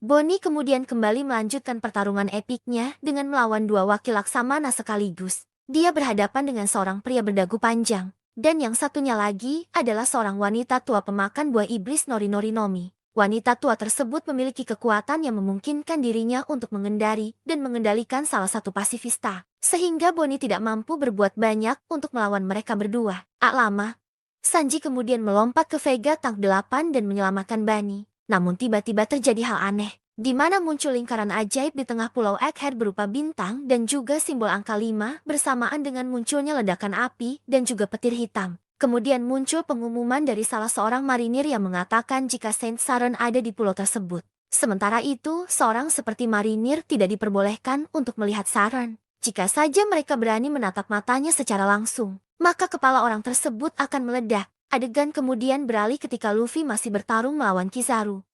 Bonnie kemudian kembali melanjutkan pertarungan epiknya dengan melawan dua wakil Laksamana sekaligus. Dia berhadapan dengan seorang pria berdagu panjang, dan yang satunya lagi adalah seorang wanita tua pemakan buah iblis Nori-Nori-Nomi. Wanita tua tersebut memiliki kekuatan yang memungkinkan dirinya untuk mengendari dan mengendalikan salah satu pasifista, sehingga Bonnie tidak mampu berbuat banyak untuk melawan mereka berdua. Lama, Sanji kemudian melompat ke Vega Tank 8 dan menyelamatkan Bunny. Namun tiba-tiba terjadi hal aneh, di mana muncul lingkaran ajaib di tengah pulau Egghead berupa bintang dan juga simbol angka 5 bersamaan dengan munculnya ledakan api dan juga petir hitam. Kemudian muncul pengumuman dari salah seorang marinir yang mengatakan jika Saint Saren ada di pulau tersebut. Sementara itu, seorang seperti marinir tidak diperbolehkan untuk melihat Saren. Jika saja mereka berani menatap matanya secara langsung, maka kepala orang tersebut akan meledak. Adegan kemudian beralih ketika Luffy masih bertarung melawan Kizaru.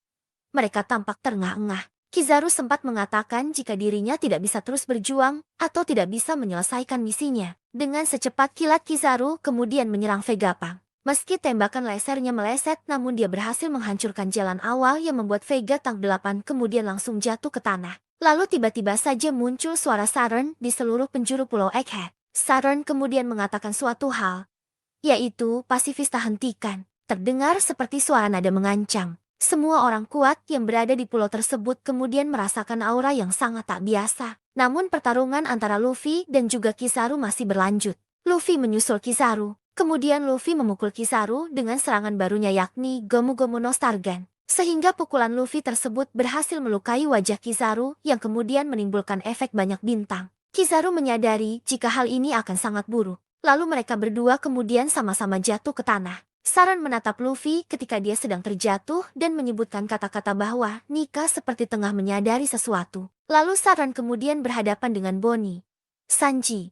Mereka tampak terengah-engah. Kizaru sempat mengatakan jika dirinya tidak bisa terus berjuang atau tidak bisa menyelesaikan misinya. Dengan secepat kilat Kizaru kemudian menyerang Vegapunk. Meski tembakan lasernya meleset, namun dia berhasil menghancurkan jalan awal yang membuat Vega Tank 8 kemudian langsung jatuh ke tanah. Lalu tiba-tiba saja muncul suara Saren di seluruh penjuru pulau Egghead. Saren kemudian mengatakan suatu hal, yaitu pasifista hentikan. Terdengar seperti suara nada mengancam. Semua orang kuat yang berada di pulau tersebut kemudian merasakan aura yang sangat tak biasa. Namun pertarungan antara Luffy dan juga Kizaru masih berlanjut. Luffy menyusul Kizaru. Kemudian Luffy memukul Kizaru dengan serangan barunya yakni Gomu Gomu no Stargan. Sehingga pukulan Luffy tersebut berhasil melukai wajah Kizaru yang kemudian menimbulkan efek banyak bintang. Kizaru menyadari jika hal ini akan sangat buruk. Lalu mereka berdua kemudian sama-sama jatuh ke tanah. Saren menatap Luffy ketika dia sedang terjatuh dan menyebutkan kata-kata bahwa Nika seperti tengah menyadari sesuatu. Lalu Saren kemudian berhadapan dengan Bonnie, Sanji,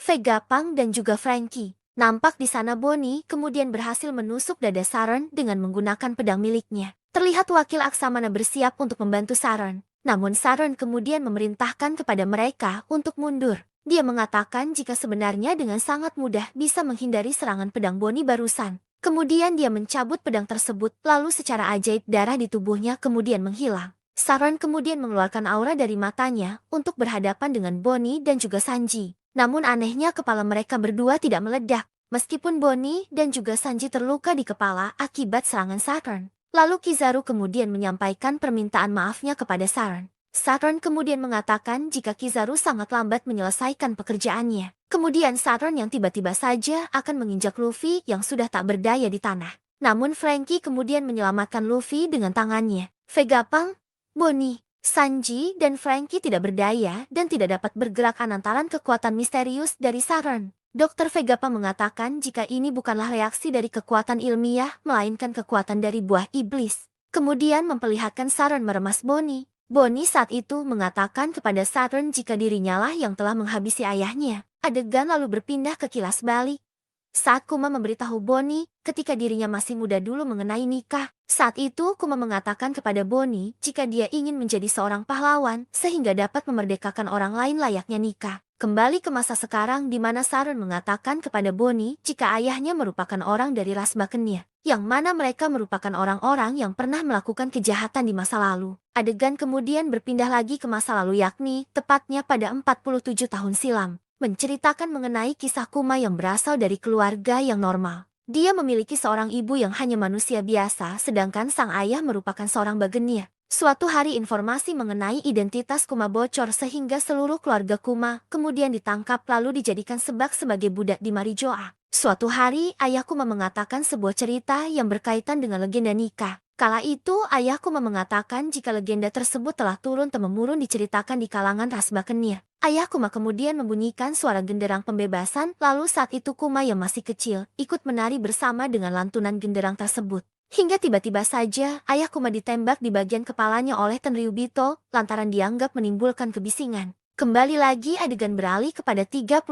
Vegapunk dan juga Franky. Nampak di sana Bonnie kemudian berhasil menusuk dada Saren dengan menggunakan pedang miliknya. Terlihat wakil Aksamana bersiap untuk membantu Saren. Namun Saren kemudian memerintahkan kepada mereka untuk mundur. Dia mengatakan jika sebenarnya dengan sangat mudah bisa menghindari serangan pedang Bonnie barusan. Kemudian dia mencabut pedang tersebut, lalu secara ajaib darah di tubuhnya kemudian menghilang. Saren kemudian mengeluarkan aura dari matanya untuk berhadapan dengan Bonnie dan juga Sanji. Namun anehnya kepala mereka berdua tidak meledak, meskipun Bonnie dan juga Sanji terluka di kepala akibat serangan Saren. Lalu Kizaru kemudian menyampaikan permintaan maafnya kepada Saren. Saren kemudian mengatakan jika Kizaru sangat lambat menyelesaikan pekerjaannya. Kemudian Saren yang tiba-tiba saja akan menginjak Luffy yang sudah tak berdaya di tanah. Namun Franky kemudian menyelamatkan Luffy dengan tangannya. Vegapunk, Bonnie, Sanji, dan Franky tidak berdaya dan tidak dapat bergerak lantaran kekuatan misterius dari Saren. Dr. Vegapunk mengatakan jika ini bukanlah reaksi dari kekuatan ilmiah, melainkan kekuatan dari buah iblis. Kemudian memperlihatkan Saren meremas Bonnie. Bonnie saat itu mengatakan kepada Saren jika dirinya lah yang telah menghabisi ayahnya. Adegan lalu berpindah ke kilas balik. Saat Kuma memberitahu Bonnie ketika dirinya masih muda dulu mengenai nikah. Saat itu Kuma mengatakan kepada Bonnie jika dia ingin menjadi seorang pahlawan sehingga dapat memerdekakan orang lain layaknya nikah. Kembali ke masa sekarang di mana Saren mengatakan kepada Bonnie jika ayahnya merupakan orang dari ras Bakennya, yang mana mereka merupakan orang-orang yang pernah melakukan kejahatan di masa lalu. Adegan kemudian berpindah lagi ke masa lalu yakni tepatnya pada 47 tahun silam, menceritakan mengenai kisah Kuma yang berasal dari keluarga yang normal. Dia memiliki seorang ibu yang hanya manusia biasa sedangkan sang ayah merupakan seorang Bakennya. Suatu hari informasi mengenai identitas Kuma bocor sehingga seluruh keluarga Kuma kemudian ditangkap lalu dijadikan sebagai budak di Marijoa. Suatu hari ayah Kuma mengatakan sebuah cerita yang berkaitan dengan legenda nikah. Kala itu ayah Kuma mengatakan jika legenda tersebut telah turun-temurun diceritakan di kalangan ras Bakennya. Ayah Kuma kemudian membunyikan suara genderang pembebasan, lalu saat itu Kuma yang masih kecil ikut menari bersama dengan lantunan genderang tersebut. Hingga tiba-tiba saja ayah Kuma ditembak di bagian kepalanya oleh Tenryubito lantaran dianggap menimbulkan kebisingan. Kembali lagi adegan beralih kepada 38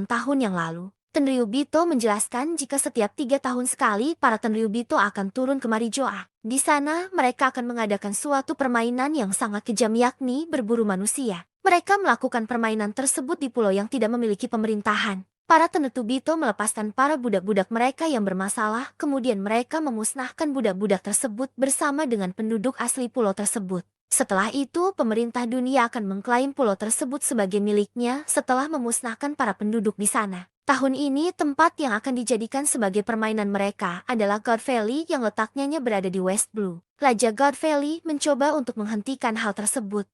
tahun yang lalu. Tenryubito menjelaskan jika setiap 3 tahun sekali para Tenryubito akan turun ke Marijoa. Di sana mereka akan mengadakan suatu permainan yang sangat kejam yakni berburu manusia. Mereka melakukan permainan tersebut di pulau yang tidak memiliki pemerintahan. Para Tenryubito melepaskan para budak-budak mereka yang bermasalah, kemudian mereka memusnahkan budak-budak tersebut bersama dengan penduduk asli pulau tersebut. Setelah itu, pemerintah dunia akan mengklaim pulau tersebut sebagai miliknya setelah memusnahkan para penduduk di sana. Tahun ini, tempat yang akan dijadikan sebagai permainan mereka adalah God Valley yang letaknya berada di West Blue. Raja God Valley mencoba untuk menghentikan hal tersebut.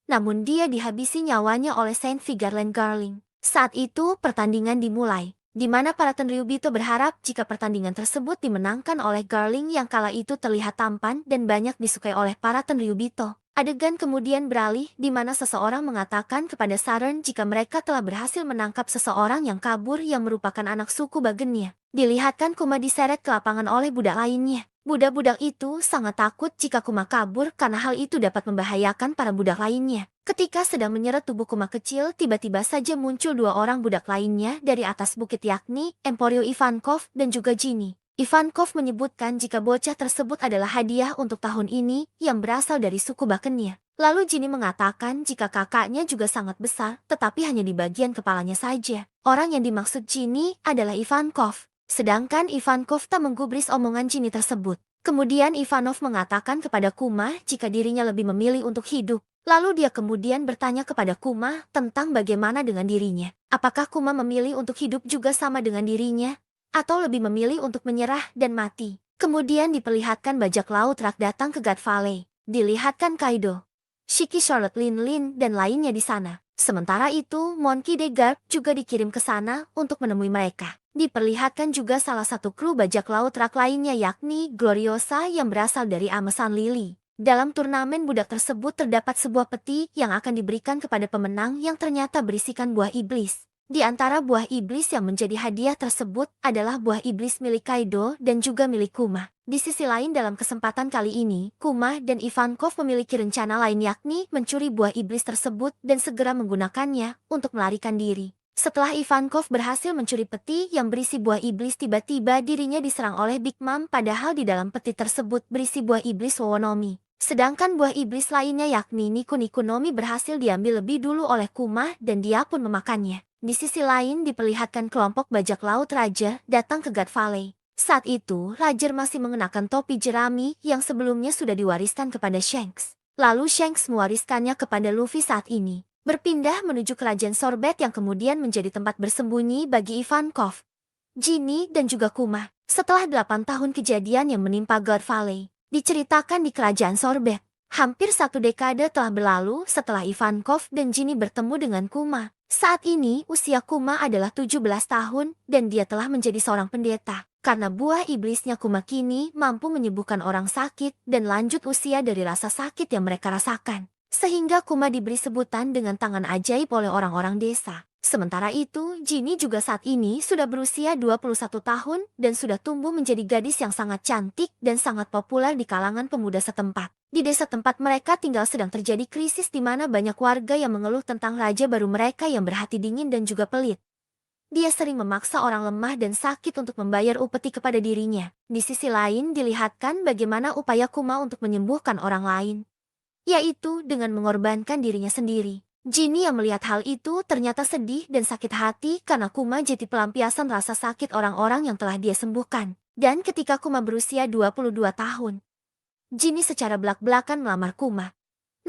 Namun dia dihabisi nyawanya oleh Saint Vigarland Garling. Saat itu, pertandingan dimulai, di mana para Tenryubito berharap jika pertandingan tersebut dimenangkan oleh Garling yang kala itu terlihat tampan dan banyak disukai oleh para Tenryubito. Adegan kemudian beralih di mana seseorang mengatakan kepada Saturn jika mereka telah berhasil menangkap seseorang yang kabur yang merupakan anak suku Bagenya. Dilihatkan Kuma diseret ke lapangan oleh budak lainnya. Budak-budak itu sangat takut jika Kuma kabur karena hal itu dapat membahayakan para budak lainnya. Ketika sedang menyeret tubuh Kuma kecil, tiba-tiba saja muncul dua orang budak lainnya dari atas bukit yakni Emporio Ivankov dan juga Ginny. Ivankov menyebutkan jika bocah tersebut adalah hadiah untuk tahun ini yang berasal dari suku Bagenya. Lalu Ginny mengatakan jika kakaknya juga sangat besar, tetapi hanya di bagian kepalanya saja. Orang yang dimaksud Ginny adalah Ivankov. Sedangkan Ivankov tak menggubris omongan Ginny tersebut. Kemudian Ivanov mengatakan kepada Kuma jika dirinya lebih memilih untuk hidup. Lalu dia kemudian bertanya kepada Kuma tentang bagaimana dengan dirinya. Apakah Kuma memilih untuk hidup juga sama dengan dirinya? Atau lebih memilih untuk menyerah dan mati? Kemudian diperlihatkan bajak laut rak datang ke God Valley. Dilihatkan Kaido, Shiki, Charlotte, Lin, dan lainnya di sana. Sementara itu, Monkey D. Garp juga dikirim ke sana untuk menemui mereka. Diperlihatkan juga salah satu kru bajak laut rak lainnya yakni Gloriosa yang berasal dari Amesan Lily. Dalam turnamen budak tersebut terdapat sebuah peti yang akan diberikan kepada pemenang yang ternyata berisikan buah iblis. Di antara buah iblis yang menjadi hadiah tersebut adalah buah iblis milik Kaido dan juga milik Kuma. Di sisi lain dalam kesempatan kali ini, Kuma dan Ivankov memiliki rencana lain yakni mencuri buah iblis tersebut dan segera menggunakannya untuk melarikan diri. Setelah Ivankov berhasil mencuri peti yang berisi buah iblis, tiba-tiba dirinya diserang oleh Big Mom padahal di dalam peti tersebut berisi buah iblis Wowonomi. Sedangkan buah iblis lainnya yakni Niku Nomi berhasil diambil lebih dulu oleh Kuma dan dia pun memakannya. Di sisi lain diperlihatkan kelompok bajak laut Raja datang ke God Valley. Saat itu, Roger masih mengenakan topi jerami yang sebelumnya sudah diwariskan kepada Shanks. Lalu Shanks mewariskannya kepada Luffy saat ini. Berpindah menuju kerajaan Sorbet yang kemudian menjadi tempat bersembunyi bagi Ivankov, Ginny, dan juga Kuma. Setelah 8 tahun kejadian yang menimpa God Valley, diceritakan di kerajaan Sorbet. Hampir 1 dekade telah berlalu setelah Ivankov dan Ginny bertemu dengan Kuma. Saat ini usia Kuma adalah 17 tahun dan dia telah menjadi seorang pendeta. Karena buah iblisnya Kuma kini mampu menyembuhkan orang sakit dan lanjut usia dari rasa sakit yang mereka rasakan. Sehingga Kuma diberi sebutan dengan tangan ajaib oleh orang-orang desa. Sementara itu, Ginny juga saat ini sudah berusia 21 tahun dan sudah tumbuh menjadi gadis yang sangat cantik dan sangat populer di kalangan pemuda setempat. Di desa tempat mereka tinggal sedang terjadi krisis di mana banyak warga yang mengeluh tentang raja baru mereka yang berhati dingin dan juga pelit. Dia sering memaksa orang lemah dan sakit untuk membayar upeti kepada dirinya. Di sisi lain dilihatkan bagaimana upaya Kuma untuk menyembuhkan orang lain, yaitu dengan mengorbankan dirinya sendiri. Ginny yang melihat hal itu ternyata sedih dan sakit hati karena Kuma jadi pelampiasan rasa sakit orang-orang yang telah dia sembuhkan. Dan ketika Kuma berusia 22 tahun, Ginny secara belak-belakan melamar Kuma.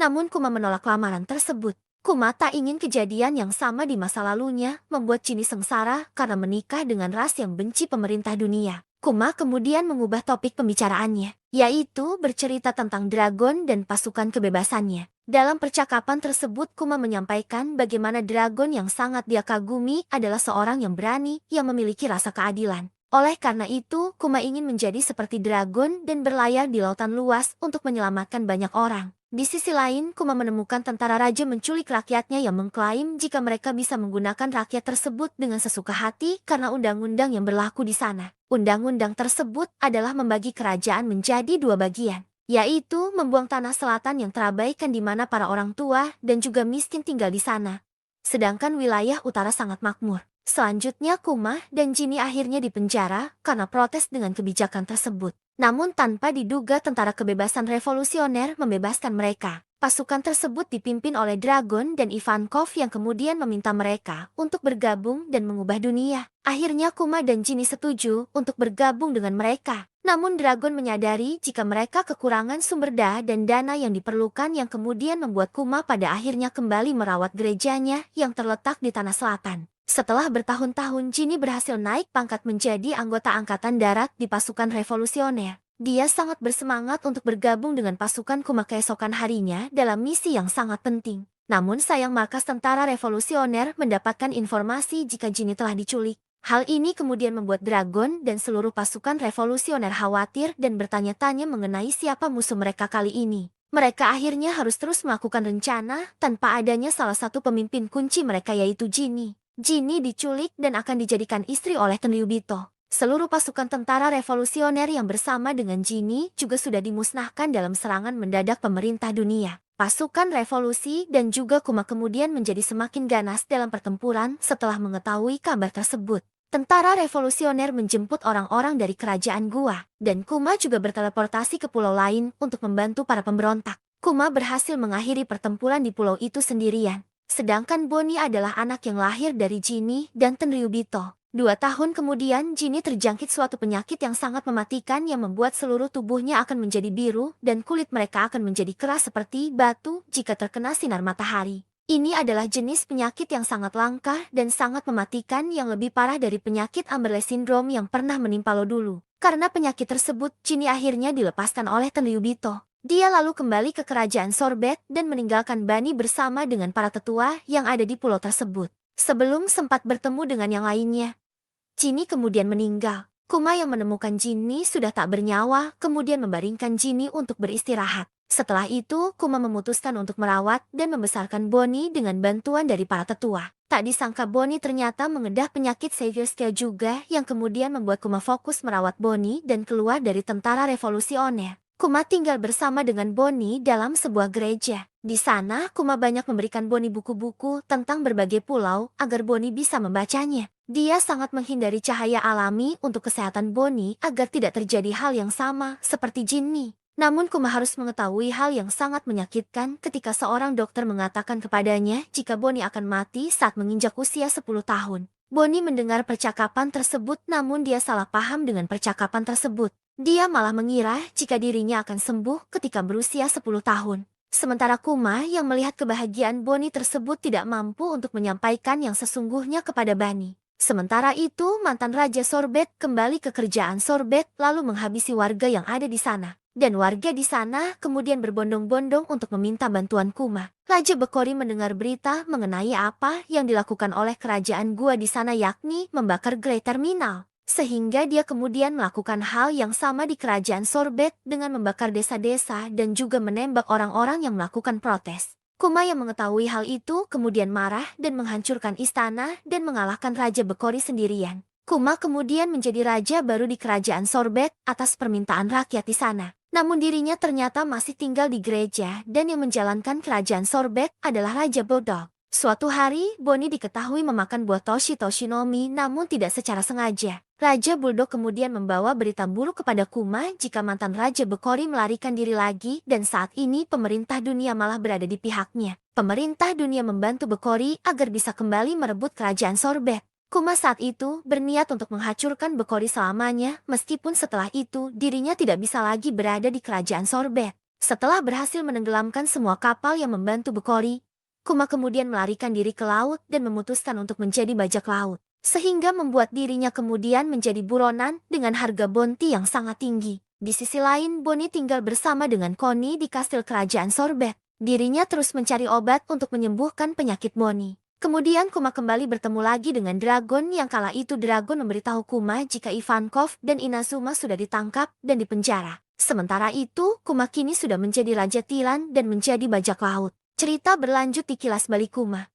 Namun Kuma menolak lamaran tersebut. Kuma tak ingin kejadian yang sama di masa lalunya membuat Ginny sengsara karena menikah dengan ras yang benci pemerintah dunia. Kuma kemudian mengubah topik pembicaraannya, yaitu bercerita tentang Dragon dan pasukan kebebasannya. Dalam percakapan tersebut Kuma menyampaikan bagaimana Dragon yang sangat dia kagumi adalah seorang yang berani yang memiliki rasa keadilan. Oleh karena itu, Kuma ingin menjadi seperti Dragon dan berlayar di lautan luas untuk menyelamatkan banyak orang. Di sisi lain, Kuma menemukan tentara raja menculik rakyatnya yang mengklaim jika mereka bisa menggunakan rakyat tersebut dengan sesuka hati karena undang-undang yang berlaku di sana. Undang-undang tersebut adalah membagi kerajaan menjadi 2 bagian, yaitu membuang tanah selatan yang terabaikan di mana para orang tua dan juga miskin tinggal di sana. Sedangkan wilayah utara sangat makmur. Selanjutnya Kuma dan Ginny akhirnya dipenjara karena protes dengan kebijakan tersebut. Namun tanpa diduga tentara kebebasan revolusioner membebaskan mereka. Pasukan tersebut dipimpin oleh Dragon dan Ivankov yang kemudian meminta mereka untuk bergabung dan mengubah dunia. Akhirnya Kuma dan Ginny setuju untuk bergabung dengan mereka. Namun Dragon menyadari jika mereka kekurangan sumber daya dan dana yang diperlukan yang kemudian membuat Kuma pada akhirnya kembali merawat gerejanya yang terletak di Tanah Selatan. Setelah bertahun-tahun Ginny berhasil naik pangkat menjadi anggota Angkatan Darat di pasukan revolusioner. Dia sangat bersemangat untuk bergabung dengan pasukan Kuma keesokan harinya dalam misi yang sangat penting. Namun sayang markas tentara revolusioner mendapatkan informasi jika Ginny telah diculik. Hal ini kemudian membuat Dragon dan seluruh pasukan revolusioner khawatir dan bertanya-tanya mengenai siapa musuh mereka kali ini. Mereka akhirnya harus terus melakukan rencana tanpa adanya salah satu pemimpin kunci mereka yaitu Ginny. Ginny diculik dan akan dijadikan istri oleh Tenryubito. Seluruh pasukan tentara revolusioner yang bersama dengan Ginny juga sudah dimusnahkan dalam serangan mendadak pemerintah dunia. Pasukan revolusi dan juga Kuma kemudian menjadi semakin ganas dalam pertempuran setelah mengetahui kabar tersebut. Tentara revolusioner menjemput orang-orang dari kerajaan Gua, dan Kuma juga berteleportasi ke pulau lain untuk membantu para pemberontak. Kuma berhasil mengakhiri pertempuran di pulau itu sendirian. Sedangkan Bonnie adalah anak yang lahir dari Ginny dan Tenryubito. 2 tahun kemudian Ginny terjangkit suatu penyakit yang sangat mematikan yang membuat seluruh tubuhnya akan menjadi biru dan kulit mereka akan menjadi keras seperti batu jika terkena sinar matahari. Ini adalah jenis penyakit yang sangat langka dan sangat mematikan yang lebih parah dari penyakit Amberley Syndrome yang pernah menimpa lo dulu. Karena penyakit tersebut, Ginny akhirnya dilepaskan oleh Tenryubito. Dia lalu kembali ke kerajaan Sorbet dan meninggalkan Bani bersama dengan para tetua yang ada di pulau tersebut. Sebelum sempat bertemu dengan yang lainnya, Ginny kemudian meninggal. Kuma yang menemukan Ginny sudah tak bernyawa, kemudian membaringkan Ginny untuk beristirahat. Setelah itu, Kuma memutuskan untuk merawat dan membesarkan Bonnie dengan bantuan dari para tetua. Tak disangka Bonnie ternyata mengedah penyakit Severskia juga yang kemudian membuat Kuma fokus merawat Bonnie dan keluar dari tentara revolusioner. Kuma tinggal bersama dengan Bonnie dalam sebuah gereja. Di sana, Kuma banyak memberikan Bonnie buku-buku tentang berbagai pulau agar Bonnie bisa membacanya. Dia sangat menghindari cahaya alami untuk kesehatan Bonnie agar tidak terjadi hal yang sama seperti Ginny. Namun Kuma harus mengetahui hal yang sangat menyakitkan ketika seorang dokter mengatakan kepadanya jika Bonnie akan mati saat menginjak usia 10 tahun. Bonnie mendengar percakapan tersebut namun dia salah paham dengan percakapan tersebut. Dia malah mengira jika dirinya akan sembuh ketika berusia 10 tahun. Sementara Kuma yang melihat kebahagiaan Bonnie tersebut tidak mampu untuk menyampaikan yang sesungguhnya kepada Bani. Sementara itu, mantan Raja Sorbet kembali ke kerajaan Sorbet lalu menghabisi warga yang ada di sana. Dan warga di sana kemudian berbondong-bondong untuk meminta bantuan Kuma. Raja Bekori mendengar berita mengenai apa yang dilakukan oleh kerajaan Gua di sana yakni membakar Great Terminal. Sehingga dia kemudian melakukan hal yang sama di kerajaan Sorbet dengan membakar desa-desa dan juga menembak orang-orang yang melakukan protes. Kuma yang mengetahui hal itu kemudian marah dan menghancurkan istana dan mengalahkan Raja Bekori sendirian. Kuma kemudian menjadi raja baru di kerajaan Sorbet atas permintaan rakyat di sana. Namun dirinya ternyata masih tinggal di gereja dan yang menjalankan kerajaan Sorbet adalah Raja Bodog. Suatu hari, Bonnie diketahui memakan buah Toshi-Toshinomi namun tidak secara sengaja. Raja Bulldog kemudian membawa berita buruk kepada Kuma jika mantan Raja Bekori melarikan diri lagi dan saat ini pemerintah dunia malah berada di pihaknya. Pemerintah dunia membantu Bekori agar bisa kembali merebut kerajaan Sorbet. Kuma saat itu berniat untuk menghancurkan Bekori selamanya meskipun setelah itu dirinya tidak bisa lagi berada di kerajaan Sorbet. Setelah berhasil menenggelamkan semua kapal yang membantu Bekori, Kuma kemudian melarikan diri ke laut dan memutuskan untuk menjadi bajak laut. Sehingga membuat dirinya kemudian menjadi buronan dengan harga bounty yang sangat tinggi. Di sisi lain, Bonnie tinggal bersama dengan Connie di kastil kerajaan Sorbet. Dirinya terus mencari obat untuk menyembuhkan penyakit Bonnie. Kemudian Kuma kembali bertemu lagi dengan Dragon yang kala itu Dragon memberitahu Kuma jika Ivankov dan Inazuma sudah ditangkap dan dipenjara. Sementara itu, Kuma kini sudah menjadi Raja Tilan dan menjadi bajak laut. Cerita berlanjut di Kilas Balik Kuma.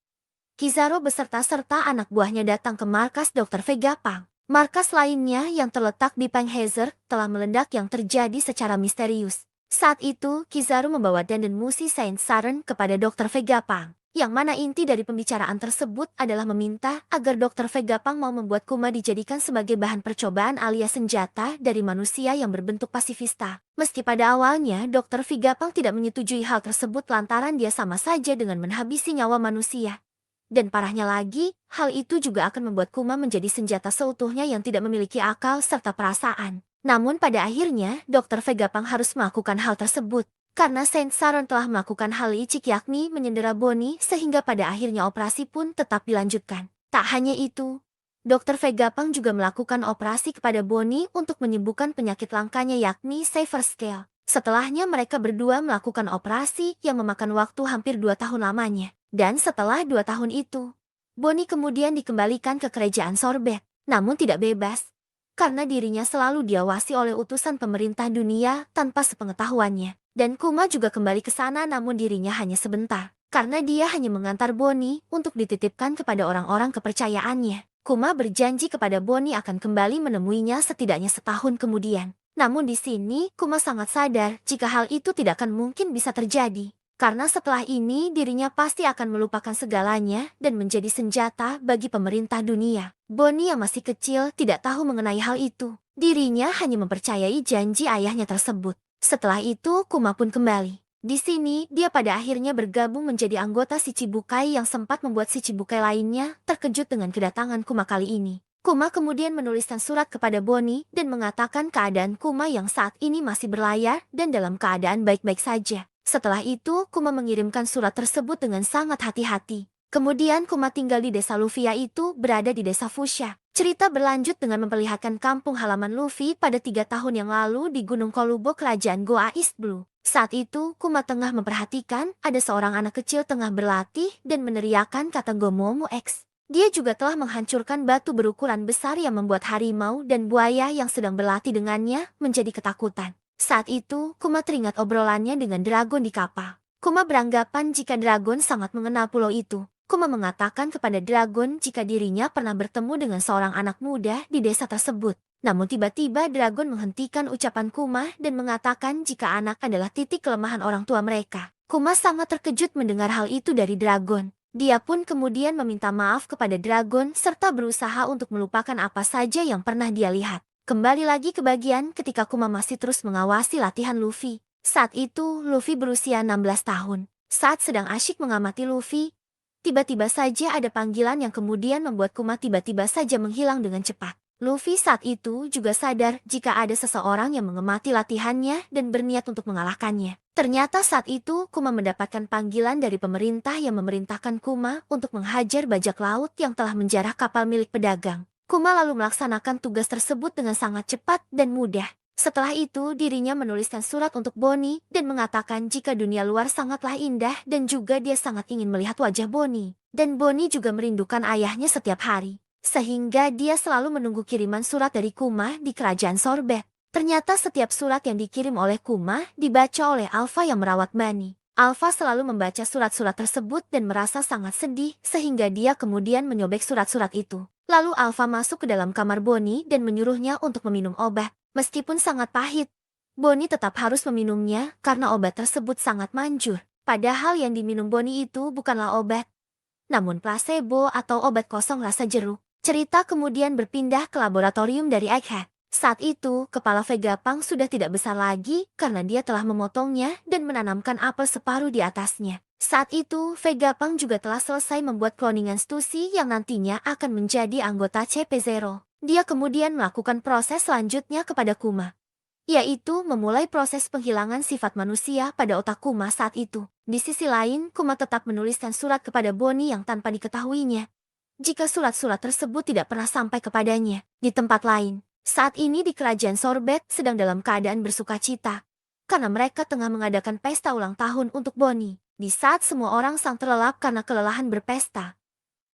Kizaru beserta anak buahnya datang ke markas Dr. Vegapunk. Markas lainnya yang terletak di Penghazer telah meledak yang terjadi secara misterius. Saat itu, Kizaru membawa Danden Mushi Saint Saren kepada Dr. Vegapunk. Yang mana inti dari pembicaraan tersebut adalah meminta agar Dr. Vegapunk mau membuat Kuma dijadikan sebagai bahan percobaan alias senjata dari manusia yang berbentuk pasifista. Meski pada awalnya Dr. Vegapunk tidak menyetujui hal tersebut lantaran dia sama saja dengan menghabisi nyawa manusia. Dan parahnya lagi, hal itu juga akan membuat Kuma menjadi senjata seutuhnya yang tidak memiliki akal serta perasaan. Namun pada akhirnya, Dr. Vegapunk harus melakukan hal tersebut. Karena Saint Saron telah melakukan hal licik yakni menyendera Bonnie sehingga pada akhirnya operasi pun tetap dilanjutkan. Tak hanya itu, Dr. Vegapunk juga melakukan operasi kepada Bonnie untuk menyembuhkan penyakit langkanya yakni Silver Scale. Setelahnya mereka berdua melakukan operasi yang memakan waktu hampir 2 tahun lamanya. Dan setelah 2 tahun itu, Bonnie kemudian dikembalikan ke kerajaan Sorbet, namun tidak bebas. Karena dirinya selalu diawasi oleh utusan pemerintah dunia tanpa sepengetahuannya. Dan Kuma juga kembali ke sana namun dirinya hanya sebentar. Karena dia hanya mengantar Bonnie untuk dititipkan kepada orang-orang kepercayaannya. Kuma berjanji kepada Bonnie akan kembali menemuinya setidaknya setahun kemudian. Namun di sini Kuma sangat sadar jika hal itu tidak akan mungkin bisa terjadi. Karena setelah ini dirinya pasti akan melupakan segalanya dan menjadi senjata bagi pemerintah dunia. Bonnie yang masih kecil tidak tahu mengenai hal itu. Dirinya hanya mempercayai janji ayahnya tersebut. Setelah itu Kuma pun kembali. Di sini dia pada akhirnya bergabung menjadi anggota Shichibukai yang sempat membuat Shichibukai lainnya terkejut dengan kedatangan Kuma kali ini. Kuma kemudian menuliskan surat kepada Bonnie dan mengatakan keadaan Kuma yang saat ini masih berlayar dan dalam keadaan baik-baik saja. Setelah itu, Kuma mengirimkan surat tersebut dengan sangat hati-hati. Kemudian Kuma tinggal di desa Lufia itu berada di desa Fuchsia. Cerita berlanjut dengan memperlihatkan kampung halaman Luffy pada 3 tahun yang lalu di Gunung Kolubo kerajaan Goa East Blue. Saat itu, Kuma tengah memperhatikan ada seorang anak kecil tengah berlatih dan meneriakkan kata Gomomu X. Dia juga telah menghancurkan batu berukuran besar yang membuat harimau dan buaya yang sedang berlatih dengannya menjadi ketakutan. Saat itu, Kuma teringat obrolannya dengan dragon di kapal. Kuma beranggapan jika dragon sangat mengenal pulau itu. Kuma mengatakan kepada dragon jika dirinya pernah bertemu dengan seorang anak muda di desa tersebut. Namun tiba-tiba dragon menghentikan ucapan Kuma dan mengatakan jika anak adalah titik kelemahan orang tua mereka. Kuma sangat terkejut mendengar hal itu dari dragon. Dia pun kemudian meminta maaf kepada dragon serta berusaha untuk melupakan apa saja yang pernah dia lihat. Kembali lagi ke bagian ketika Kuma masih terus mengawasi latihan Luffy. Saat itu, Luffy berusia 16 tahun. Saat sedang asyik mengamati Luffy, tiba-tiba saja ada panggilan yang kemudian membuat Kuma tiba-tiba saja menghilang dengan cepat. Luffy saat itu juga sadar jika ada seseorang yang mengamati latihannya dan berniat untuk mengalahkannya. Ternyata saat itu Kuma mendapatkan panggilan dari pemerintah yang memerintahkan Kuma untuk menghajar bajak laut yang telah menjarah kapal milik pedagang. Kuma lalu melaksanakan tugas tersebut dengan sangat cepat dan mudah. Setelah itu dirinya menuliskan surat untuk Bonnie dan mengatakan jika dunia luar sangatlah indah dan juga dia sangat ingin melihat wajah Bonnie. Dan Bonnie juga merindukan ayahnya setiap hari. Sehingga dia selalu menunggu kiriman surat dari Kuma di kerajaan Sorbet. Ternyata setiap surat yang dikirim oleh Kuma dibaca oleh Alpha yang merawat Bani. Alpha selalu membaca surat-surat tersebut dan merasa sangat sedih sehingga dia kemudian menyobek surat-surat itu. Lalu Alpha masuk ke dalam kamar Bonnie dan menyuruhnya untuk meminum obat. Meskipun sangat pahit, Bonnie tetap harus meminumnya karena obat tersebut sangat manjur. Padahal yang diminum Bonnie itu bukanlah obat, namun placebo atau obat kosong rasa jeruk. Cerita kemudian berpindah ke laboratorium dari Egghead. Saat itu, kepala Vegapunk sudah tidak besar lagi karena dia telah memotongnya dan menanamkan apel separuh di atasnya. Saat itu, Vegapunk juga telah selesai membuat kloningan Stussy yang nantinya akan menjadi anggota CP0. Dia kemudian melakukan proses selanjutnya kepada Kuma, yaitu memulai proses penghilangan sifat manusia pada otak Kuma saat itu. Di sisi lain, Kuma tetap menuliskan surat kepada Bonnie yang tanpa diketahuinya jika surat-surat tersebut tidak pernah sampai kepadanya. Di tempat lain, saat ini di kerajaan Sorbet sedang dalam keadaan bersukacita karena mereka tengah mengadakan pesta ulang tahun untuk Bonnie. Di saat semua orang sang terlelap karena kelelahan berpesta,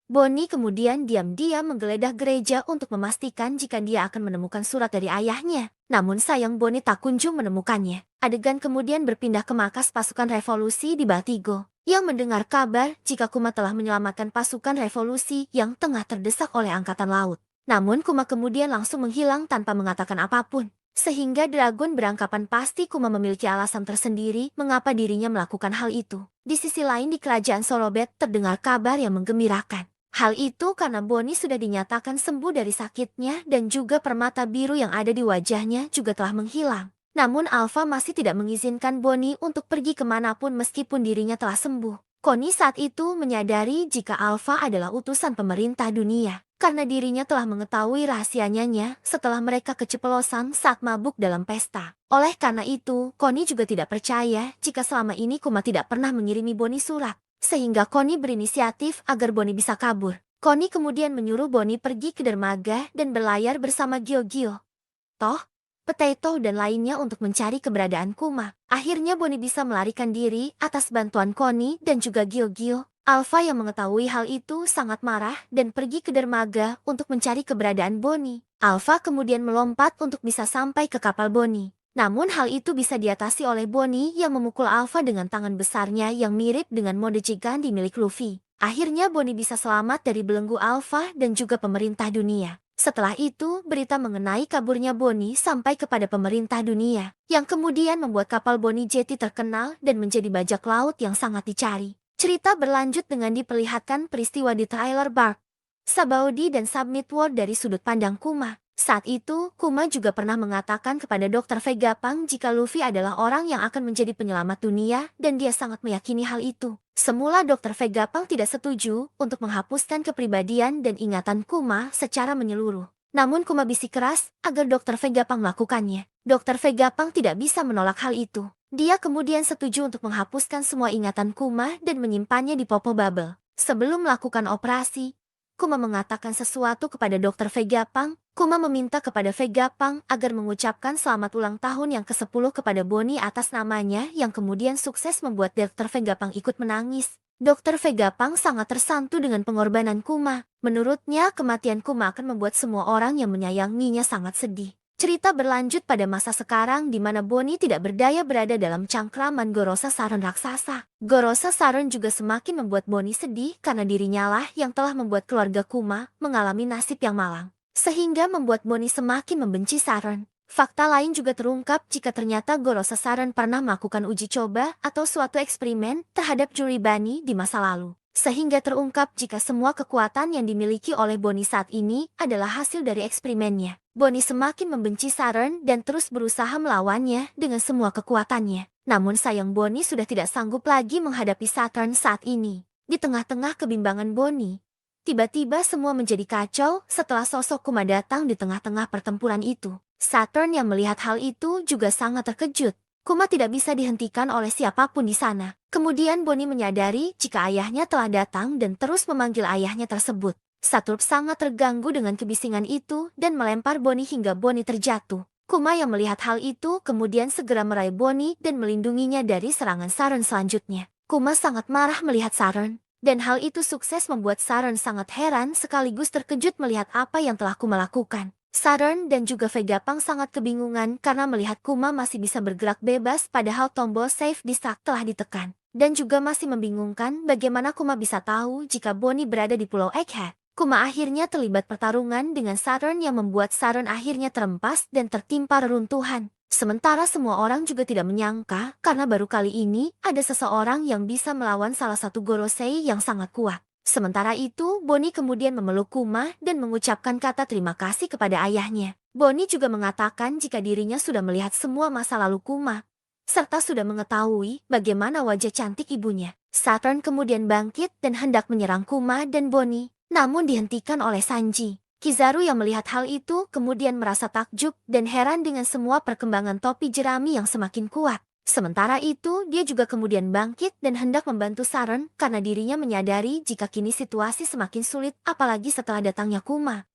Bonnie kemudian diam-diam menggeledah gereja untuk memastikan jika dia akan menemukan surat dari ayahnya. Namun sayang Bonnie tak kunjung menemukannya. Adegan kemudian berpindah ke markas pasukan revolusi di Batigo, yang mendengar kabar jika Kuma telah menyelamatkan pasukan revolusi yang tengah terdesak oleh angkatan laut. Namun Kuma kemudian langsung menghilang tanpa mengatakan apapun. Sehingga dragon beranggapan pasti Kuma memiliki alasan tersendiri mengapa dirinya melakukan hal itu. Di sisi lain di kerajaan Sorobet terdengar kabar yang menggembirakan. Hal itu karena Bonnie sudah dinyatakan sembuh dari sakitnya dan juga permata biru yang ada di wajahnya juga telah menghilang. Namun Alpha masih tidak mengizinkan Bonnie untuk pergi kemanapun meskipun dirinya telah sembuh. Connie saat itu menyadari jika Alpha adalah utusan pemerintah dunia. Karena dirinya telah mengetahui rahasianya setelah mereka keceplosan saat mabuk dalam pesta. Oleh karena itu, Connie juga tidak percaya jika selama ini Kuma tidak pernah mengirimi Bonnie surat. Sehingga Connie berinisiatif agar Bonnie bisa kabur. Connie kemudian menyuruh Bonnie pergi ke dermaga dan berlayar bersama Gio-Gio, Toh, Potato dan lainnya untuk mencari keberadaan Kuma. Akhirnya Bonnie bisa melarikan diri atas bantuan Connie dan juga Gio-Gio. Alpha yang mengetahui hal itu sangat marah dan pergi ke dermaga untuk mencari keberadaan Bonnie. Alpha kemudian melompat untuk bisa sampai ke kapal Bonnie. Namun hal itu bisa diatasi oleh Bonnie yang memukul Alpha dengan tangan besarnya yang mirip dengan mode Gigandi milik Luffy. Akhirnya Bonnie bisa selamat dari belenggu Alpha dan juga pemerintah dunia. Setelah itu, berita mengenai kaburnya Bonnie sampai kepada pemerintah dunia, yang kemudian membuat kapal Bonnie Jetty terkenal dan menjadi bajak laut yang sangat dicari. Cerita berlanjut dengan diperlihatkan peristiwa di Trailer Bark, Sabaody dan Submit World dari sudut pandang Kuma. Saat itu, Kuma juga pernah mengatakan kepada Dr. Vegapunk jika Luffy adalah orang yang akan menjadi penyelamat dunia dan dia sangat meyakini hal itu. Semula Dr. Vegapunk tidak setuju untuk menghapuskan kepribadian dan ingatan Kuma secara menyeluruh. Namun Kuma bisik keras agar Dr. Vegapunk melakukannya. Dr. Vegapunk tidak bisa menolak hal itu. Dia kemudian setuju untuk menghapuskan semua ingatan Kuma dan menyimpannya di Popo Bubble. Sebelum melakukan operasi, Kuma mengatakan sesuatu kepada Dr. Vegapunk. Kuma meminta kepada Vegapunk agar mengucapkan selamat ulang tahun yang ke-10 kepada Bonnie atas namanya yang kemudian sukses membuat Dr. Vegapunk ikut menangis. Dr. Vegapunk sangat tersantu dengan pengorbanan Kuma. Menurutnya kematian Kuma akan membuat semua orang yang menyayanginya sangat sedih. Cerita berlanjut pada masa sekarang di mana Bonnie tidak berdaya berada dalam cangkraman Gorosa Saron raksasa. Gorosa Saron juga semakin membuat Bonnie sedih karena dirinya lah yang telah membuat keluarga Kuma mengalami nasib yang malang. Sehingga membuat Bonnie semakin membenci Saron. Fakta lain juga terungkap jika ternyata Gorosa Saron pernah melakukan uji coba atau suatu eksperimen terhadap Juribani di masa lalu. Sehingga terungkap jika semua kekuatan yang dimiliki oleh Bonnie saat ini adalah hasil dari eksperimennya. Bonnie semakin membenci Saron dan terus berusaha melawannya dengan semua kekuatannya. Namun sayang Bonnie sudah tidak sanggup lagi menghadapi Saron saat ini. Di tengah-tengah kebimbangan Bonnie, tiba-tiba semua menjadi kacau setelah sosok Kuma datang di tengah-tengah pertempuran itu. Saron yang melihat hal itu juga sangat terkejut. Kuma tidak bisa dihentikan oleh siapapun di sana. Kemudian Bonnie menyadari jika ayahnya telah datang dan terus memanggil ayahnya tersebut. Saturn sangat terganggu dengan kebisingan itu dan melempar Bonnie hingga Bonnie terjatuh. Kuma yang melihat hal itu kemudian segera meraih Bonnie dan melindunginya dari serangan Saron selanjutnya. Kuma sangat marah melihat Saron. Dan hal itu sukses membuat Saron sangat heran sekaligus terkejut melihat apa yang telah Kuma lakukan. Saron dan juga Vegapunk sangat kebingungan karena melihat Kuma masih bisa bergerak bebas padahal tombol save distract telah ditekan. Dan juga masih membingungkan bagaimana Kuma bisa tahu jika Bonnie berada di Pulau Egghead. Kuma akhirnya terlibat pertarungan dengan Saron yang membuat Saron akhirnya terempas dan tertimpa reruntuhan. Sementara semua orang juga tidak menyangka karena baru kali ini ada seseorang yang bisa melawan salah satu Gorosei yang sangat kuat. Sementara itu, Bonnie kemudian memeluk Kuma dan mengucapkan kata terima kasih kepada ayahnya. Bonnie juga mengatakan jika dirinya sudah melihat semua masa lalu Kuma, serta sudah mengetahui bagaimana wajah cantik ibunya. Saturn kemudian bangkit dan hendak menyerang Kuma dan Bonnie, namun dihentikan oleh Sanji. Kizaru yang melihat hal itu kemudian merasa takjub dan heran dengan semua perkembangan topi jerami yang semakin kuat. Sementara itu, dia juga kemudian bangkit dan hendak membantu Saron karena dirinya menyadari jika kini situasi semakin sulit apalagi setelah datangnya Kuma.